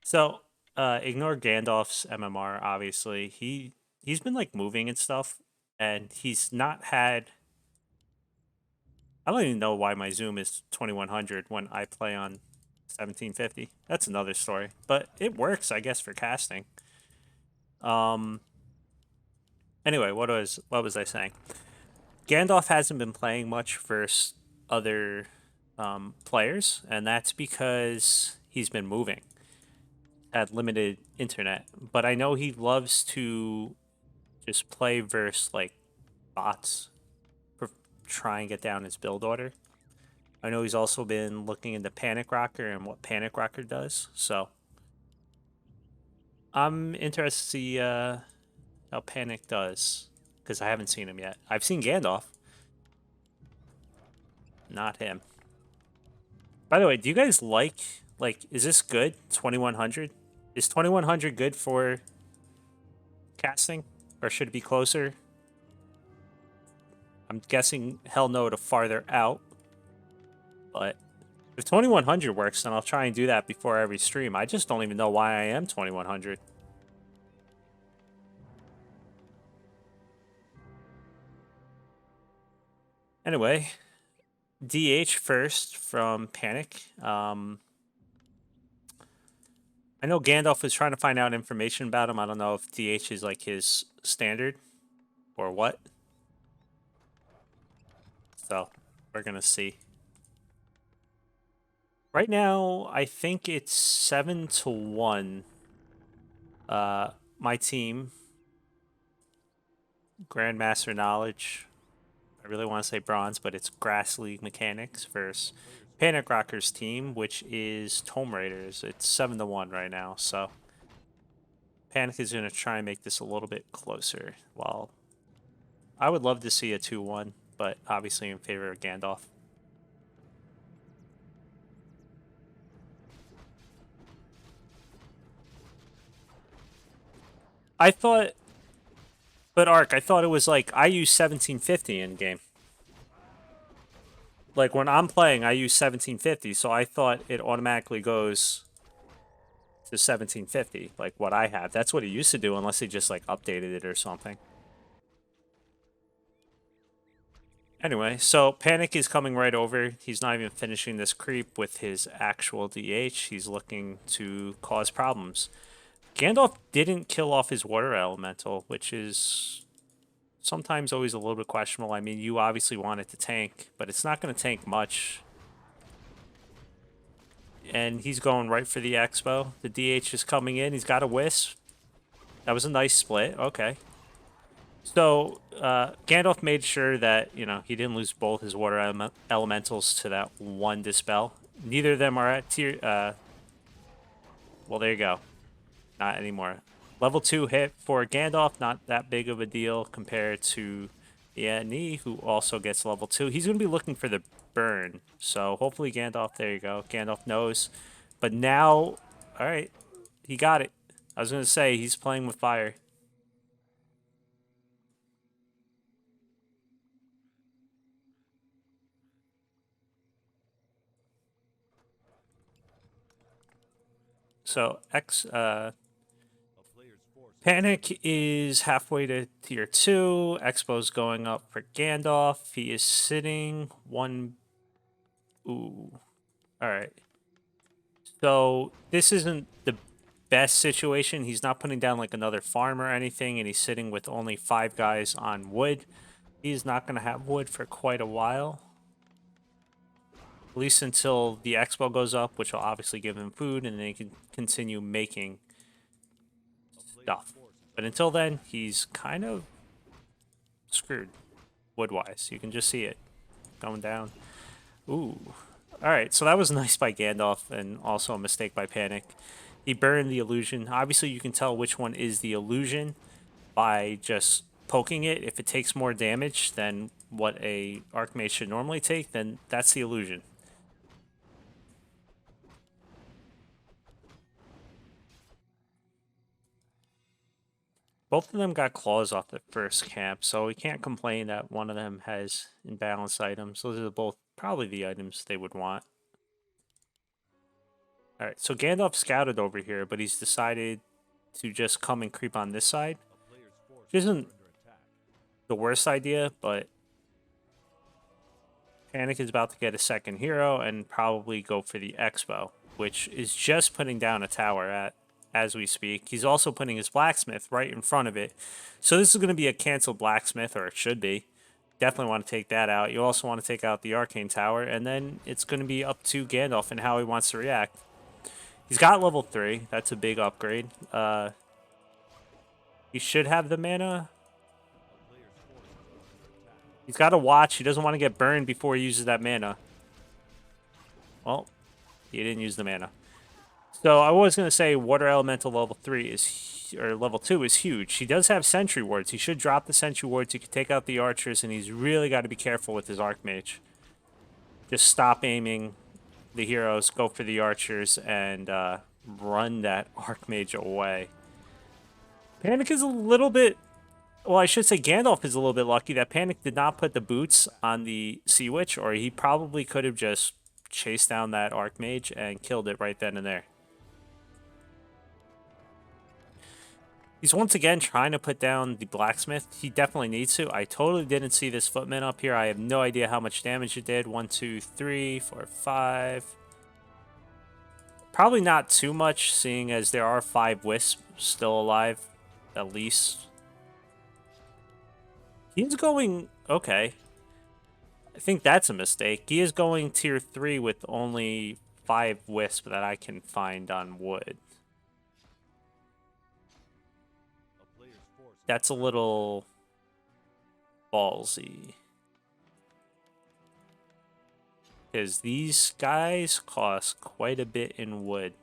So, ignore Gandalf's MMR. Obviously, he's been like moving and stuff, and he's not had. I don't even know why my zoom is 2100 when I play on 1750. That's another story, but it works, I guess, for casting. Um. Anyway, what was I saying? Gandalf hasn't been playing much versus other players, and that's because he's been moving at limited internet. But I know he loves to just play versus like bots for try and get down his build order. I know he's also been looking into Panikrocker and what Panikrocker does. So I'm interested to see how Panic does because I haven't seen him yet. I've seen Gandalf, not him. By the way, do you guys like is this good? 2100? Is 2100 good for casting or should it be closer? I'm guessing hell no to farther out, but if 2100 works, then I'll try and do that before every stream. I just don't even know why I am 2100. Anyway, DH first from Panic. I know Gandalf was trying to find out information about him. I don't know if DH is like his standard or what. So we're going to see. Right now, I think it's 7-1. My team, Grandmaster Knowledge. I really want to say bronze, but it's Grass League Mechanics versus Panikrocker's team, which is Tome Raiders. It's 7-1 right now, so Panic is going to try and make this a little bit closer. While I would love to see a 2-1, but obviously in favor of Gandalf. I thought, but Ark, I thought it was like I use 1750 in game. Like when I'm playing, I use 1750, so I thought it automatically goes to 1750, like what I have. That's what it used to do, unless they just like updated it or something. Anyway, so Panic is coming right over. He's not even finishing this creep with his actual DH. He's looking to cause problems. Gandalf didn't kill off his water elemental, which is sometimes always a little bit questionable. I mean, you obviously want it to tank, but it's not going to tank much. And he's going right for the Expo. The DH is coming in. He's got a Wisp. That was a nice split. Okay. So Gandalf made sure that he didn't lose both his water elementals to that one dispel. Neither of them are at tier. Well, there you go. Not anymore. Level 2 hit for Gandalf, not that big of a deal compared to Yanni, who also gets level 2. He's going to be looking for the burn. So hopefully Gandalf, there you go. Gandalf knows. But now, all right, he got it. I was going to say, he's playing with fire. So Panic is halfway to tier 2. Expo's going up for Gandalf. He is sitting one. Ooh. Alright. So this isn't the best situation. He's not putting down like another farm or anything, and he's sitting with only 5 guys on wood. He's not going to have wood for quite a while. At least until the Expo goes up, which will obviously give him food, and then he can continue making stuff. But until then, he's kind of screwed wood-wise. You can just see it going down. Ooh. Alright, so that was nice by Gandalf and also a mistake by Panic. He burned the illusion. Obviously, you can tell which one is the illusion by just poking it. If it takes more damage than what a Archmage should normally take, then that's the illusion. Both of them got claws off the first camp, so we can't complain that one of them has imbalanced items. Those are both probably the items they would want. Alright, so Gandalf scouted over here, but he's decided to just come and creep on this side. Which isn't the worst idea, but Panic is about to get a second hero and probably go for the Expo, which is just putting down a tower as we speak. He's also putting his blacksmith right in front of it. So this is going to be a canceled blacksmith, or it should be. Definitely want to take that out. You also want to take out the arcane tower, and then it's going to be up to Gandalf and how he wants to react. He's got level 3. That's a big upgrade. He should have the mana. He's got to watch. He doesn't want to get burned before he uses that mana. Well, he didn't use the mana. So I was going to say Water Elemental level 3 is, or level 2 is huge. He does have Sentry Wards. He should drop the Sentry Wards. He can take out the archers, and he's really got to be careful with his Archmage. Just stop aiming the heroes, go for the archers, and run that Archmage away. Panic is a little bit... Well, I should say Gandalf is a little bit lucky that Panic did not put the boots on the Sea Witch, or he probably could have just chased down that Archmage and killed it right then and there. He's once again trying to put down the blacksmith. He definitely needs to. I totally didn't see this footman up here. I have no idea how much damage it did. 1, 2, 3, 4, 5. Probably not too much, seeing as there are 5 wisps still alive, at least. He's going... Okay. I think that's a mistake. He is going tier 3 with only 5 wisps that I can find on wood. That's a little ballsy. Because these guys cost quite a bit in wood.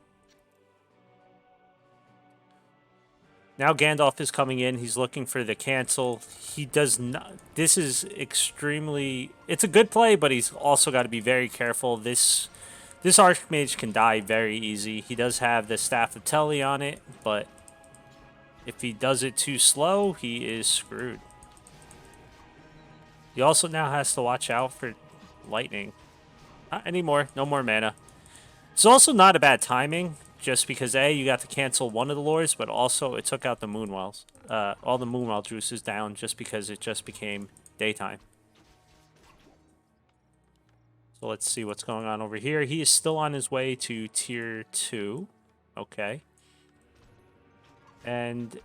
Now Gandalf is coming in. He's looking for the cancel. He does not... This is extremely... It's a good play, but he's also got to be very careful. This Archmage can die very easy. He does have the Staff of Telly on it, but if he does it too slow, he is screwed. He also now has to watch out for lightning. Not anymore. No more mana. It's also not a bad timing, just because A, you got to cancel one of the lures, but also it took out the Moonwells. All the Moonwell juices down just because it just became daytime. So let's see what's going on over here. He is still on his way to tier 2. Okay. And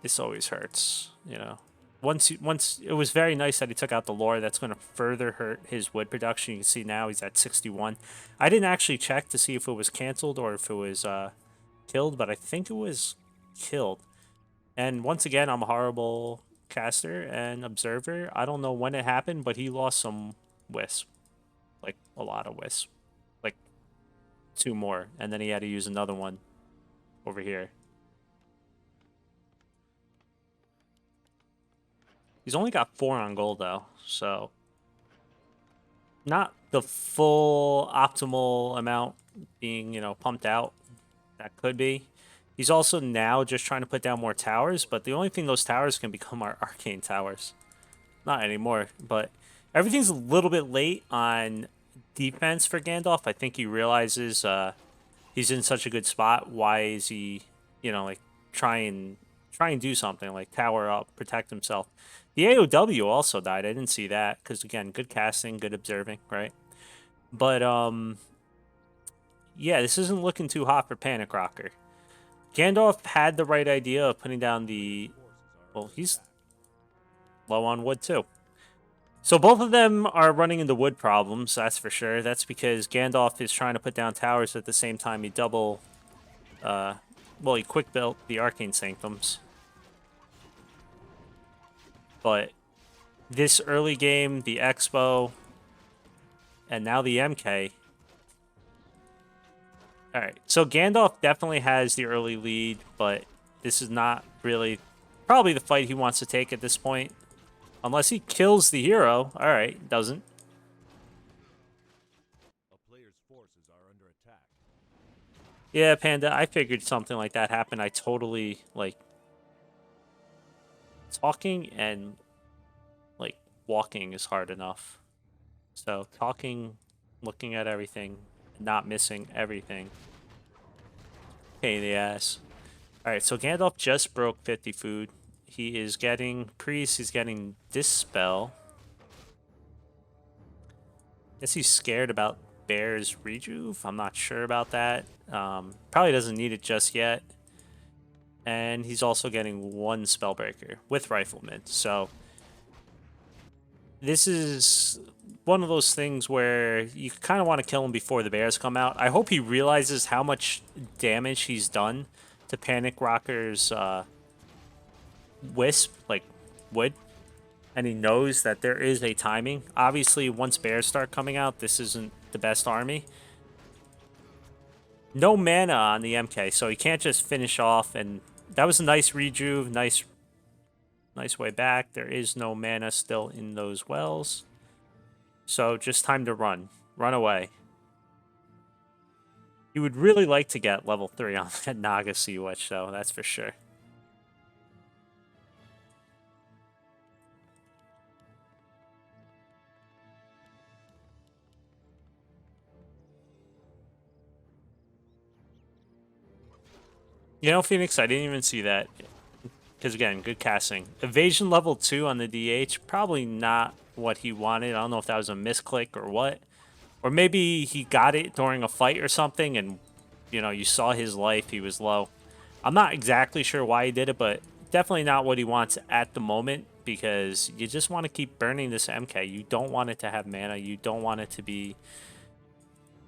this always hurts, you know. Once it was very nice that he took out the lore. That's going to further hurt his wood production. You can see now he's at 61. I didn't actually check to see if it was canceled or if it was killed, but I think it was killed. And once again, I'm a horrible caster and observer. I don't know when it happened, but he lost some wisp. Like, a lot of wisp. Like, 2 more. And then he had to use another one over here. He's only got 4 on gold, though, so not the full optimal amount being, you know, pumped out. That could be. He's also now just trying to put down more towers, but the only thing those towers can become are arcane towers. Not anymore, but everything's a little bit late on defense for Gandalf. I think he realizes he's in such a good spot. Why is he, you know, like, try and do something, like tower up, protect himself. The AOW also died. I didn't see that because, again, good casting, good observing, right? But, yeah, this isn't looking too hot for Panikrocker. Gandalf had the right idea of putting down the... Well, he's low on wood, too. So both of them are running into wood problems, that's for sure. That's because Gandalf is trying to put down towers at the same time he double... well, he quick built the Arcane Sanctums. But this early game, the Expo, and now the MK. Alright, so Gandalf definitely has the early lead, but this is not really probably the fight he wants to take at this point. Unless he kills the hero. Alright, doesn't. A player's forces are under attack. Yeah, Panda, I figured something like that happened. I totally, like... Talking and, like, walking is hard enough. So, talking, looking at everything, not missing everything Pain in the ass. Alright, so Gandalf just broke 50 food. He is getting Priest, he's getting Dispel. Guess he's scared about Bear's Rejuve. I'm not sure about that. Probably doesn't need it just yet. And he's also getting one Spellbreaker with Rifleman. So this is one of those things where you kind of want to kill him before the bears come out. I hope he realizes how much damage he's done to Panikrocker's Wisp, like wood, and he knows that there is a timing. Obviously, once bears start coming out, this isn't the best army. No mana on the MK, so he can't just finish off. And that was a nice rejuve, nice way back. There is no mana still in those wells. So just time to run. Run away. You would really like to get level 3 on that Naga Sea Witch, though, that's for sure. You know, Phoenix, I didn't even see that. Because, again, good casting. Evasion level 2 on the DH, probably not what he wanted. I don't know if that was a misclick or what. Or maybe he got it during a fight or something and, you know, you saw his life, he was low. I'm not exactly sure why he did it, but definitely not what he wants at the moment because you just want to keep burning this MK. You don't want it to have mana. You don't want it to be,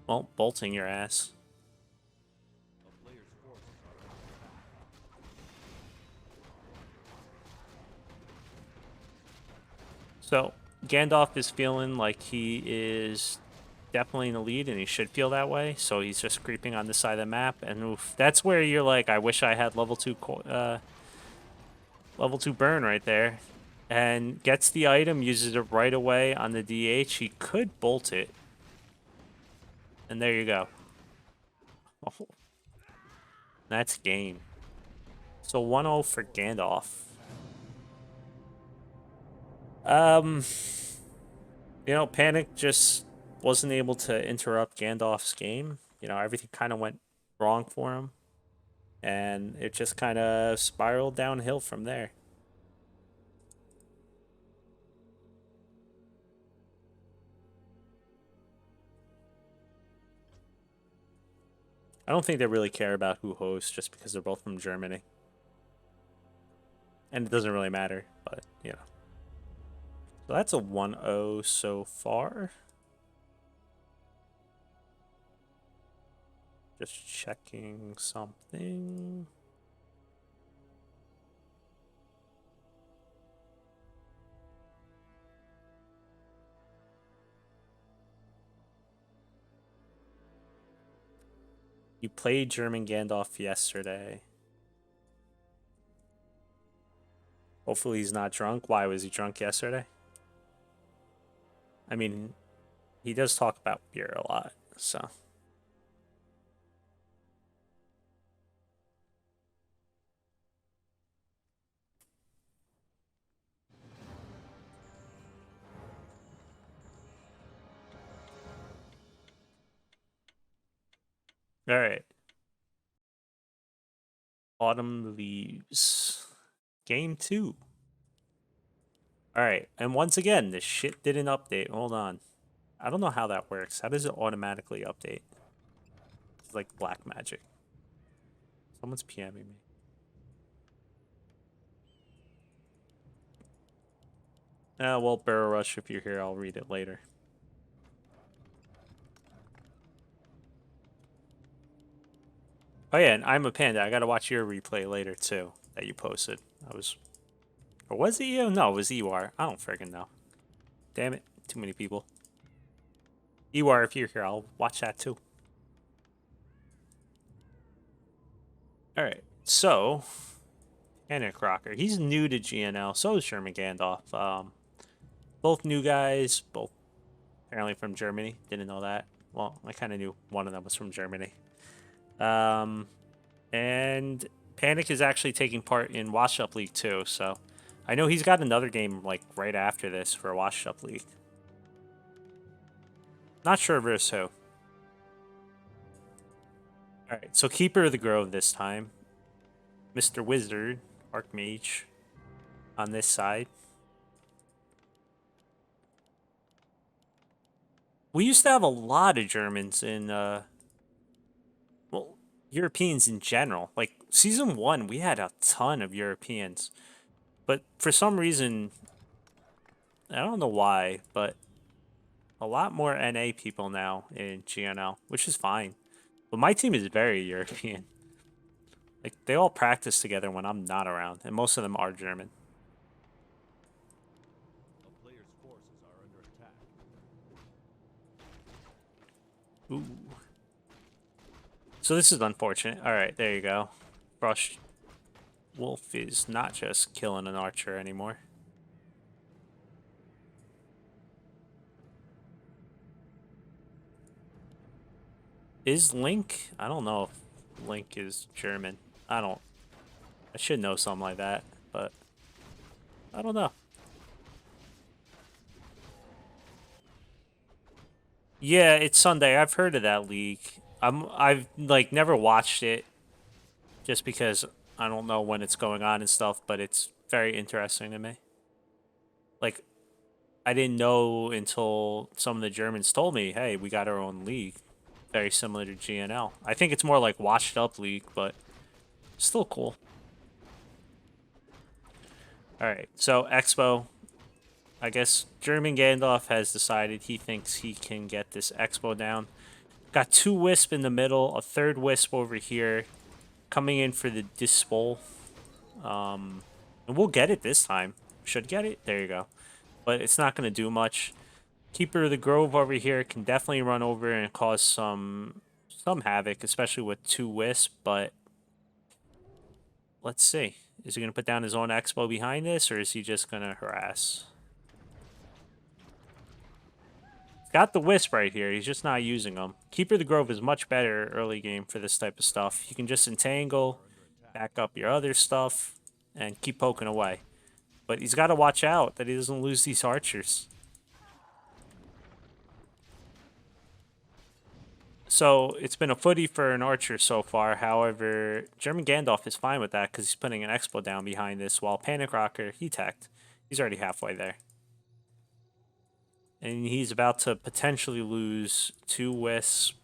well, bolting your ass. So Gandalf is feeling like he is definitely in the lead, and he should feel that way. So he's just creeping on this side of the map, and oof, that's where you're like, I wish I had level 2 burn right there. And gets the item, uses it right away on the DH. He could bolt it. And there you go. Oh, that's game. So 1-0 for Gandalf. You know, Panic just wasn't able to interrupt Gandalf's game. You know, everything kind of went wrong for him. And it just kind of spiraled downhill from there. I don't think they really care about who hosts just because they're both from Germany. And it doesn't really matter, but, you know. So that's a 1-0 so far. Just checking something. You played GermanGandalf yesterday. Hopefully he's not drunk. Why was he drunk yesterday? I mean, he does talk about beer a lot, so. All right. Autumn Leaves. Game 2. All right. And once again, this shit didn't update. Hold on. I don't know how that works. How does it automatically update? It's like black magic. Someone's PMing me. Well, Burrow Rush, if you're here, I'll read it later. Oh yeah, and I'm a Panda. I gotta watch your replay later too that you posted. Or was it you? No, it was Ewar. I don't friggin' know. Damn it, too many people. Ewar, if you're here, I'll watch that too. All right, so Panikrocker. He's new to GNL. So is GermanGandalf. Both new guys. Both apparently from Germany. Didn't know that. Well, I kind of knew one of them was from Germany. And Panic is actually taking part in Wash Up League too, so I know he's got another game like right after this for Wash Up League. Not sure versus who. Alright, so Keeper of the Grove this time. Mr. Wizard, Archmage, on this side. We used to have a lot of Germans in, well, Europeans in general. Like, Season 1, we had a ton of Europeans. But for some reason, I don't know why, but a lot more NA people now in GNL, which is fine. But my team is very European. Like, they all practice together when I'm not around, and most of them are German. A player's forces are under attack. Ooh. So this is unfortunate. Alright, there you go. Frost Wolf is not just killing an archer anymore. Is Link? I don't know if Link is German. I should know something like that, but I don't know. Yeah, it's Sunday. I've heard of that league. I've like never watched it just because I don't know when it's going on and stuff, but it's very interesting to me. Like I didn't know until some of the Germans told me, "Hey, we got our own league." Very similar to GNL. I think it's more like washed up league, but still cool. All right, so Expo. I guess GermanGandalf has decided he thinks he can get this Expo down. Got 2 Wisp in the middle, a 3rd Wisp over here, coming in for the Dispel. And we'll get it this time. Should get it. There you go. But it's not going to do much. Keeper of the Grove over here can definitely run over and cause some havoc, especially with 2 Wisp, but let's see. Is he going to put down his own Expo behind this, or is he just going to harass? He's got the Wisp right here. He's just not using them. Keeper of the Grove is much better early game for this type of stuff. You can just entangle, back up your other stuff, and keep poking away. But he's got to watch out that he doesn't lose these archers. So it's been a footy for an archer so far. However, GermanGandalf is fine with that because he's putting an expo down behind this, while Panikrocker, he teched. He's already halfway there. And he's about to potentially lose 2 Wisp.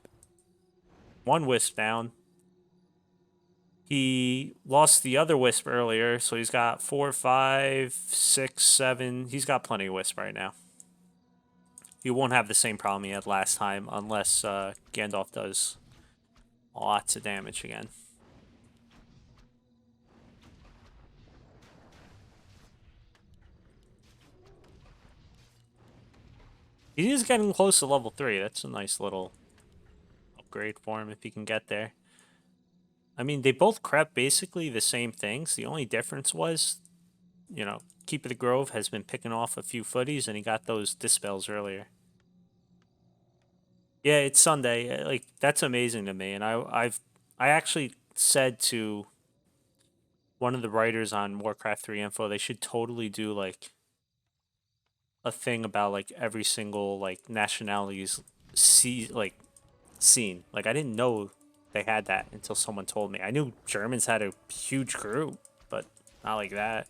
1 Wisp down. He lost the other Wisp earlier, so he's got 4, 5, 6, 7. He's got plenty of Wisp right now. He won't have the same problem he had last time unless Gandalf does lots of damage again. He is getting close to level 3. That's a nice little upgrade for him if he can get there. I mean, they both crept basically the same things. The only difference was, you know, Keep of the Grove has been picking off a few footies, and he got those dispels earlier. Yeah, it's Sunday. Like, that's amazing to me. And I actually said to one of the writers on Warcraft 3 Info, they should totally do like a thing about like every single like nationality's scene. Like I didn't know they had that until someone told me. I knew Germans had a huge group, but not like that.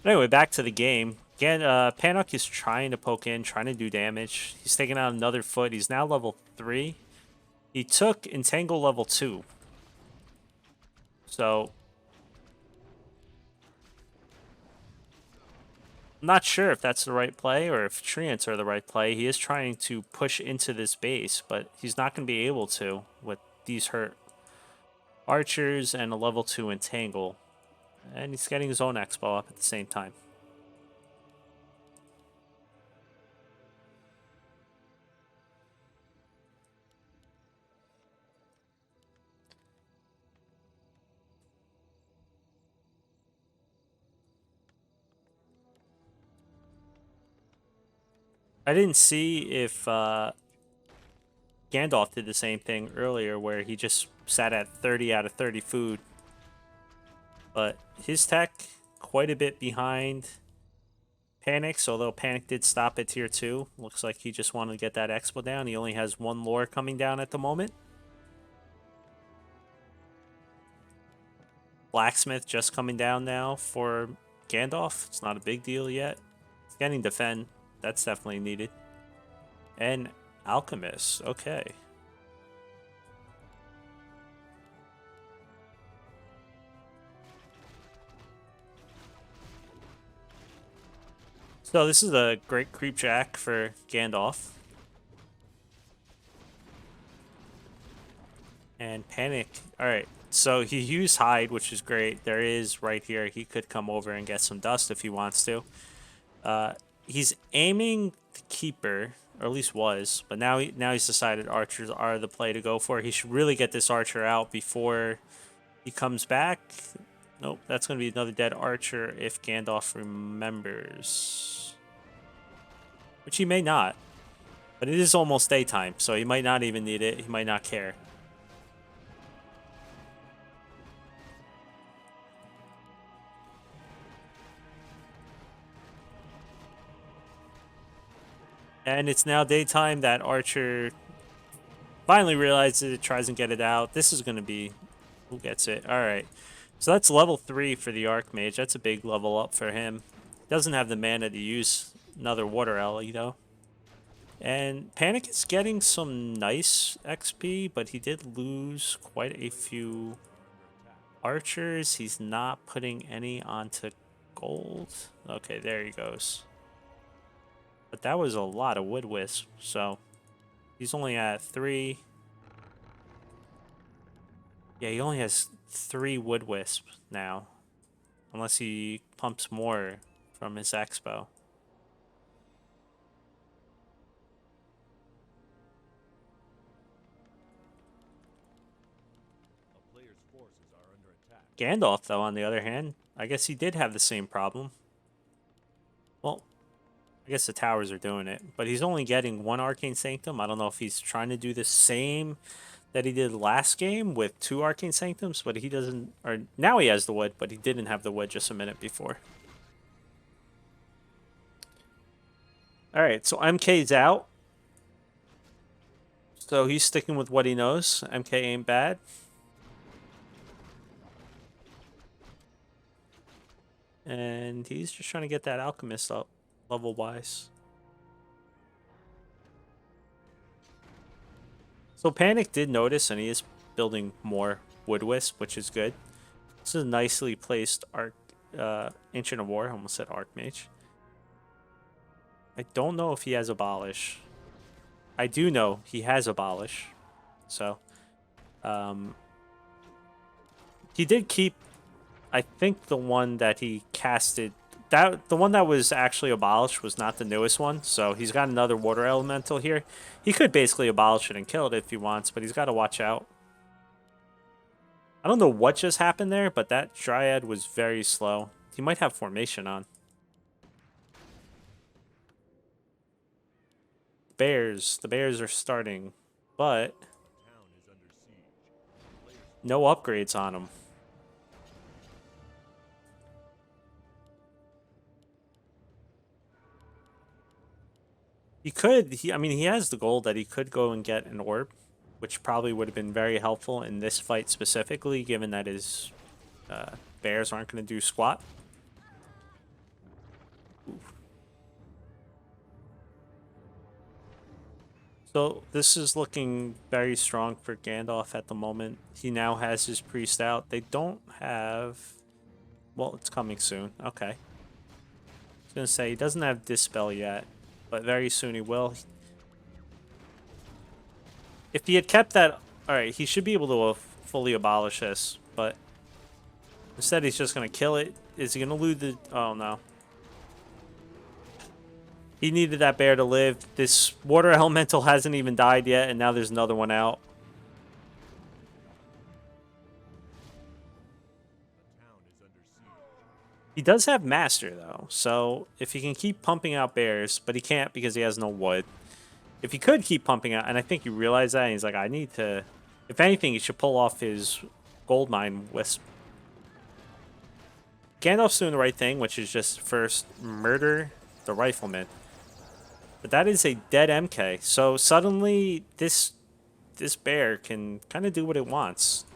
But anyway, back to the game. Again, Panuk is trying to poke in, trying to do damage. He's taking out another foot. He's now level 3. He took Entangle level 2. So I'm not sure if that's the right play or if Treants are the right play. He is trying to push into this base, but he's not going to be able to with these hurt archers and a level 2 Entangle. And he's getting his own Expo up at the same time. I didn't see if Gandalf did the same thing earlier where he just sat at 30 out of 30 food. But his tech, quite a bit behind Panic's, although Panic did stop at tier 2. Looks like he just wanted to get that Expo down. He only has 1 lore coming down at the moment. Blacksmith just coming down now for Gandalf. It's not a big deal yet. It's getting defend. That's definitely needed. And Alchemist. Okay. So this is a great creep jack for Gandalf. And Panic. Alright, so he used Hide, which is great. There is right here. He could come over and get some dust if he wants to. He's aiming the Keeper, or at least was. But now he's decided Archers are the play to go for. He should really get this Archer out before he comes back. Nope, that's going to be another dead Archer if Gandalf remembers. Which he may not. But it is almost daytime, so he might not even need it. He might not care. And it's now daytime. That Archer finally realizes it, tries and get it out. This is going to be... Who gets it? Alright. So that's level 3 for the Archmage. That's a big level up for him. Doesn't have the mana to use another Water Alley, though. And Panic is getting some nice XP, but he did lose quite a few Archers. He's not putting any onto gold. Okay, there he goes. But that was a lot of Wood Wisp, so he's only at 3. Yeah, he only has 3 Wood Wisp now. Unless he pumps more from his Expo. A player's forces are under attack. Gandalf, though, on the other hand, I guess he did have the same problem. Well, I guess the towers are doing it, but he's only getting 1 Arcane Sanctum. I don't know if he's trying to do the same that he did last game with 2 Arcane Sanctums, but he doesn't, or now he has the wood, but he didn't have the wood just a minute before. Alright, so MK's out. So he's sticking with what he knows. MK ain't bad. And he's just trying to get that Alchemist up, level-wise. So Panic did notice, and he is building more Wood Wisp, which is good. This is a nicely placed Ancient of War. I almost said Archmage. I don't know if he has Abolish. I do know he has Abolish. So, he did keep, I think, the one that he casted. The one that was actually abolished was not the newest one, so he's got another Water Elemental here. He could basically abolish it and kill it if he wants, but he's got to watch out. I don't know what just happened there, but that Dryad was very slow. He might have Formation on. The Bears are starting, but no upgrades on them. He could, I mean, he has the gold that he could go and get an orb, which probably would have been very helpful in this fight specifically, given that his bears aren't going to do squat. Oof. So this is looking very strong for Gandalf at the moment. He now has his priest out. They don't have... Well, it's coming soon. Okay. I was going to say, he doesn't have Dispel yet, but very soon he will. If he had kept that... Alright, he should be able to fully abolish this, but instead he's just going to kill it. Is he going to lose the... Oh, no. He needed that bear to live. This Water Elemental hasn't even died yet, and now there's another one out. He does have Master, though, so if he can keep pumping out bears, but he can't because he has no wood. If he could keep pumping out, and I think you realize that, and he's like, I need to... If anything, he should pull off his Goldmine Wisp. Gandalf's doing the right thing, which is just first murder the Rifleman. But that is a dead MK, so suddenly this bear can kind of do what it wants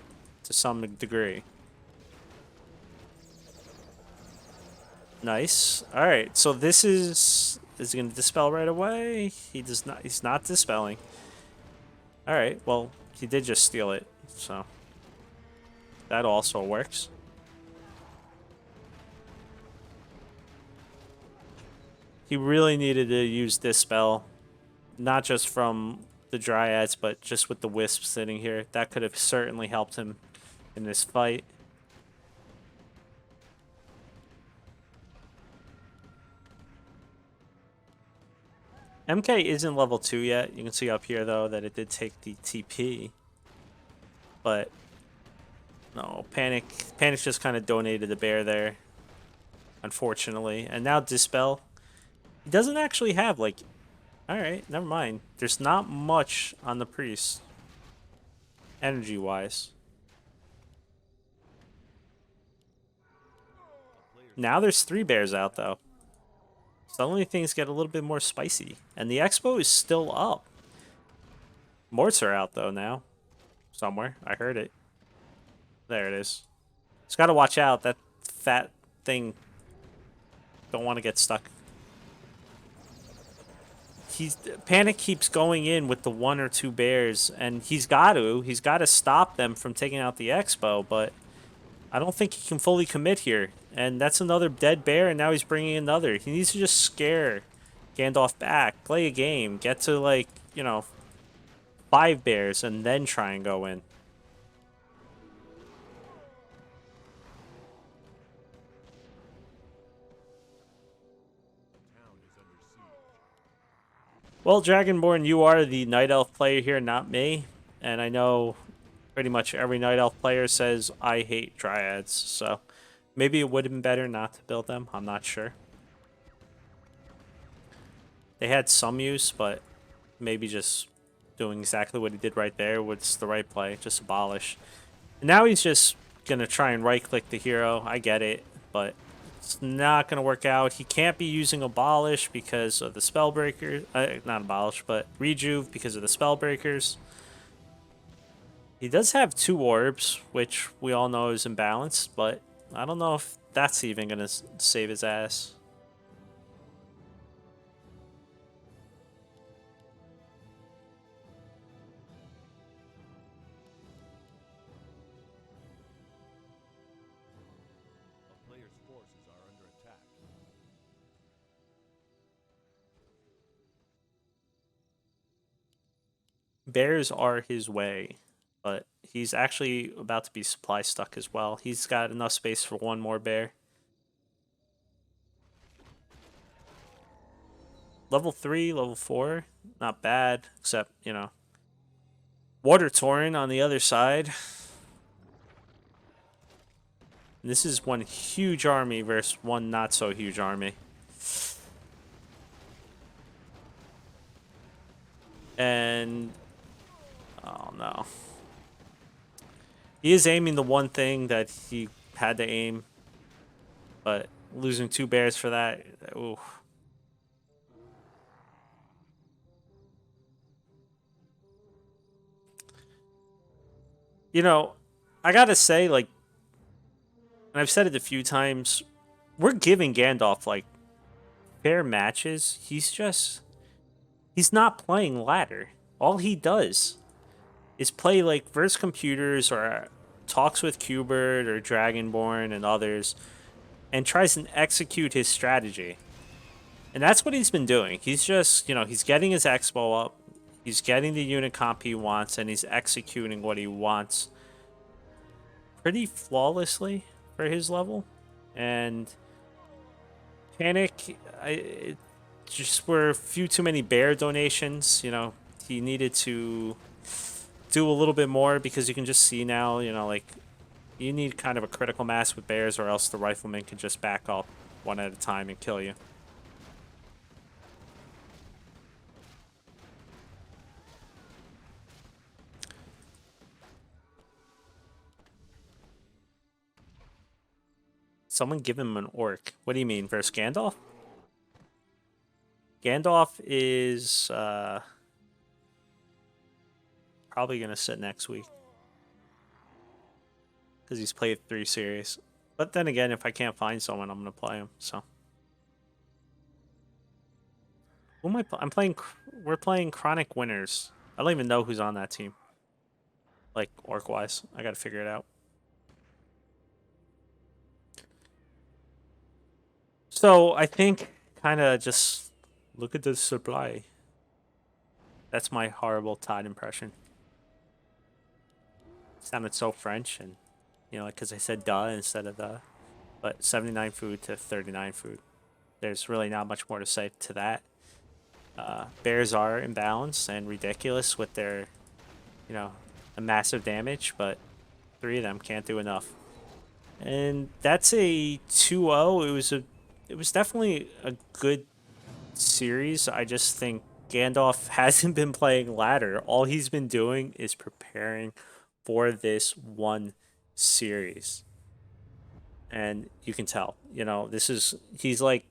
to some degree. Nice. All right. So this is he going to dispel right away? He does not. He's not dispelling. All right. Well, he did just steal it, so that also works. He really needed to use dispel, not just from the dryads, but just with the wisp sitting here. That could have certainly helped him in this fight. MK isn't level 2 yet. You can see up here, though, that it did take the TP. But, no, Panic just kind of donated the bear there, unfortunately. And now Dispel. He doesn't actually have, like... Alright, never mind. There's not much on the Priest, energy-wise. Now there's 3 bears out, though. Suddenly things get a little bit more spicy. And the Expo is still up. Morts are out, though, now. Somewhere. I heard it. There it is. Just gotta watch out. That fat thing. Don't want to get stuck. Panic keeps going in with the 1 or 2 bears, and he's got to stop them from taking out the Expo, but I don't think he can fully commit here. And that's another dead bear, and now he's bringing another. He needs to just scare Gandalf back, play a game, get to, like, 5 bears, and then try and go in. Well, Dragonborn, you are the Night Elf player here, not me. And I know pretty much every Night Elf player says, I hate Dryads. So maybe it would have been better not to build them. I'm not sure. They had some use, but maybe just doing exactly what he did right there was the right play. Just abolish. And now he's just going to try and right-click the hero. I get it, but it's not going to work out. He can't be using Abolish because of the Spellbreakers. Not Abolish, but Rejuve because of the Spellbreakers. He does have 2 orbs, which we all know is imbalanced, but I don't know if that's even going to save his ass. A player's forces are under attack. Bears are his way, but he's actually about to be supply stuck as well. He's got enough space for 1 more bear. Level 3, level 4, not bad, except, Water Torrent on the other side. This is one huge army versus one not so huge army. And oh no. He is aiming the one thing that he had to aim, but losing 2 bears for that, ooh. I gotta say, like, and I've said it a few times, we're giving Gandalf, like, fair matches. He's not playing ladder. All he does is play, like, versus computers or talks with Qbert or Dragonborn and others and tries and execute his strategy. And that's what he's been doing. He's just, he's getting his expo up. He's getting the unit comp he wants, and he's executing what he wants pretty flawlessly for his level. And Panic, it just were a few too many bear donations. He needed to do a little bit more because you can just see now, like, you need kind of a critical mass with bears, or else the riflemen can just back up one at a time and kill you. Someone give him an orc. What do you mean, versus Gandalf? Gandalf is probably going to sit next week because he's played 3 series. But then again, if I can't find someone, I'm going to play him. So Who am I? I'm playing. We're playing Chronic Winners. I don't even know who's on that team. Like orc wise, I gotta figure it out. So I think kind of just look at the supply. That's my horrible Todd impression. It sounded so French, and like because I said "duh" instead of "the." But 79 food to 39 food. There's really not much more to say to that. Bears are imbalanced and ridiculous with their, a massive damage, but 3 of them can't do enough. And that's a 2-0. It was definitely a good series. I just think Gandalf hasn't been playing ladder. All he's been doing is preparing for this one series. And you can tell, he's like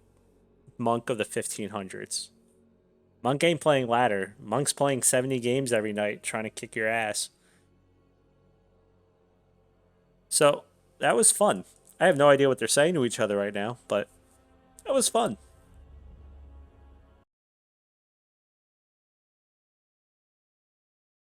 Monk of the 1500s. Monk ain't playing ladder. Monk's playing 70 games every night trying to kick your ass. So that was fun. I have no idea what they're saying to each other right now, but that was fun.